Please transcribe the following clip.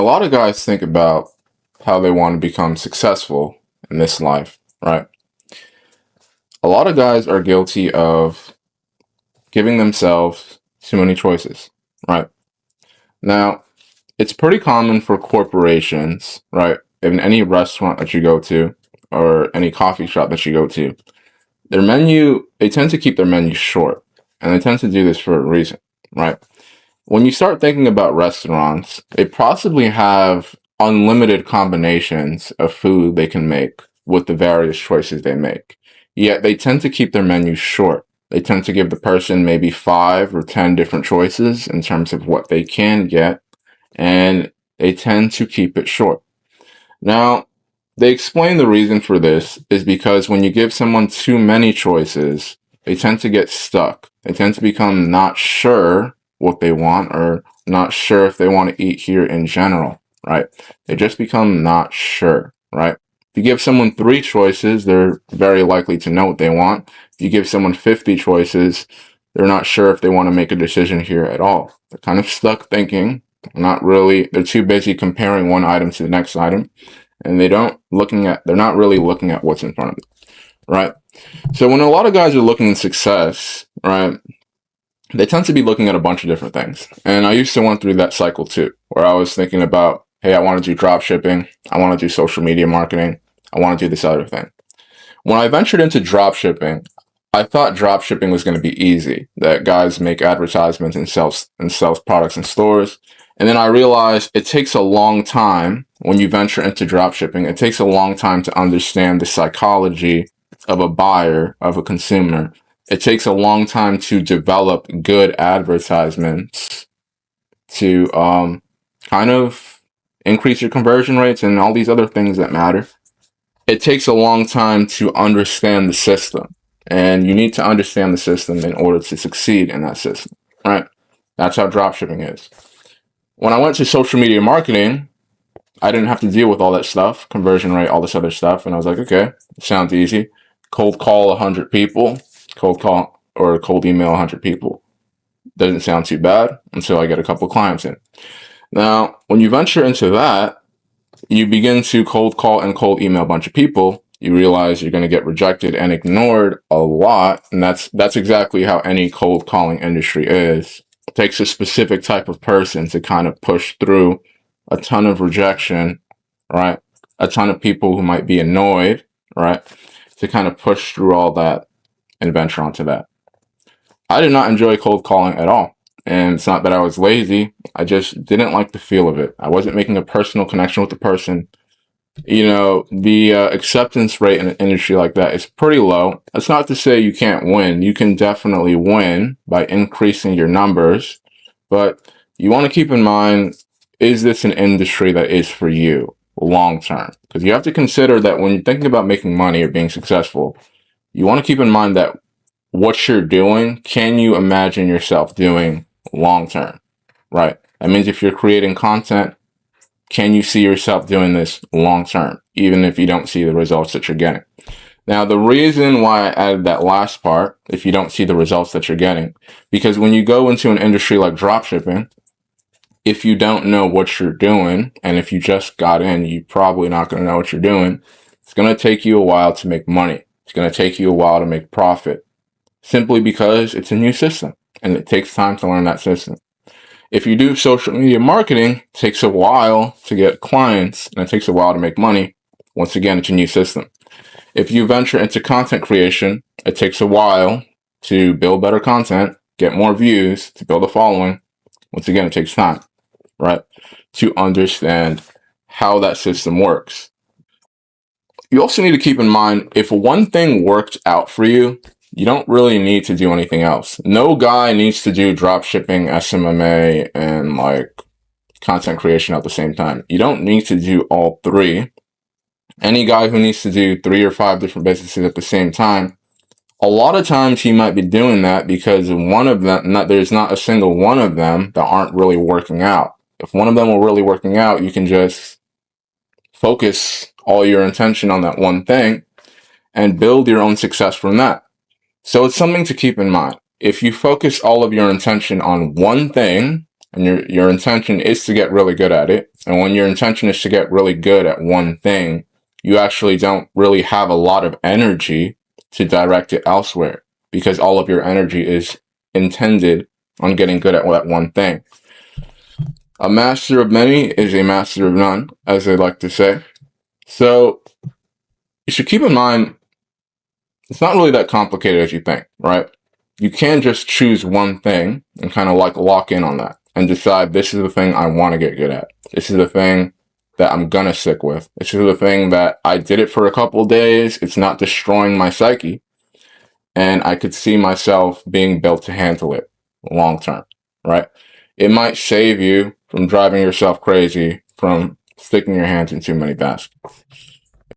lot of guys think about how they want to become successful in this life, right? A lot of guys are guilty of giving themselves too many choices, right? Now, it's pretty common for corporations, right? In any restaurant that you go to or any coffee shop that you go to, their menu, they tend to keep their menu short. And they tend to do this for a reason, right? When you start thinking about restaurants, they possibly have unlimited combinations of food they can make with the various choices they make. Yet they tend to keep their menu short. They tend to give the person maybe 5 or 10 different choices in terms of what they can get, and they tend to keep it short. Now, they explain the reason for this is because when you give someone too many choices, they tend to get stuck. They tend to become not sure what they want or not sure if they want to eat here in general, right? They just become not sure, right? If you give someone 3 choices, they're very likely to know what they want. If you give someone 50 choices, they're not sure if they want to make a decision here at all. They're kind of stuck thinking, they're too busy comparing one item to the next item, and they're not really looking at what's in front of them, right? So when a lot of guys are looking at success, right, they tend to be looking at a bunch of different things. And I used to went through that cycle too, where I was thinking about, hey, I want to do drop shipping. I want to do social media marketing. I want to do this other thing. When I ventured into drop shipping, I thought drop shipping was going to be easy, that guys make advertisements and sells products in stores. And then I realized it takes a long time when you venture into drop shipping. It takes a long time to understand the psychology of a buyer, of a consumer. It takes a long time to develop good advertisements to kind of increase your conversion rates and all these other things that matter. It takes a long time to understand the system, and you need to understand the system in order to succeed in that system, right? That's how dropshipping is. When I went to social media marketing, I didn't have to deal with all that stuff, conversion rate, all this other stuff, and I was like, okay, it sounds easy. Cold call 100 people, cold call or cold email 100 people. Doesn't sound too bad until I get a couple clients in. Now, when you venture into that, you begin to cold call and cold email a bunch of people. You realize you're going to get rejected and ignored a lot. And that's exactly how any cold calling industry is. It takes a specific type of person to kind of push through a ton of rejection, right? A ton of people who might be annoyed, right? To kind of push through all that and venture onto that. I did not enjoy cold calling at all. And it's not that I was lazy. I just didn't like the feel of it. I wasn't making a personal connection with the person. The acceptance rate in an industry like that is pretty low. That's not to say you can't win. You can definitely win by increasing your numbers. But you want to keep in mind, is this an industry that is for you long term? Because you have to consider that when you're thinking about making money or being successful, you want to keep in mind that what you're doing, can you imagine yourself doing long term, right? That means if you're creating content, can you see yourself doing this long term, even if you don't see the results that you're getting? Now, the reason why I added that last part, if you don't see the results that you're getting, because when you go into an industry like dropshipping, if you don't know what you're doing, and if you just got in, you're probably not going to know what you're doing. It's going to take you a while to make money. It's going to take you a while to make profit, simply because it's a new system and it takes time to learn that system. If you do social media marketing, it takes a while to get clients and it takes a while to make money. Once again, it's a new system. If you venture into content creation, it takes a while to build better content, get more views, to build a following. Once again, it takes time, right? To understand how that system works. You also need to keep in mind, if one thing worked out for you, you don't really need to do anything else. No guy needs to do drop shipping, SMMA, and content creation at the same time. You don't need to do all 3. Any guy who needs to do 3 or 5 different businesses at the same time, a lot of times he might be doing that because one of them, there's not a single one of them that aren't really working out. If one of them were really working out, you can just focus all your attention on that one thing and build your own success from that. So it's something to keep in mind. If you focus all of your intention on one thing, and your intention is to get really good at it, And when your intention is to get really good at one thing, you actually don't really have a lot of energy to direct it elsewhere because all of your energy is intended on getting good at that one thing. A master of many is a master of none, as they like to say. So you should keep in mind, it's not really that complicated as you think, right? You can just choose one thing and kind of like lock in on that and decide this is the thing I want to get good at. This is the thing that I'm going to stick with. This is the thing that I did it for a couple of days. It's not destroying my psyche. And I could see myself being built to handle it long term, right? It might save you from driving yourself crazy from sticking your hands in too many baskets.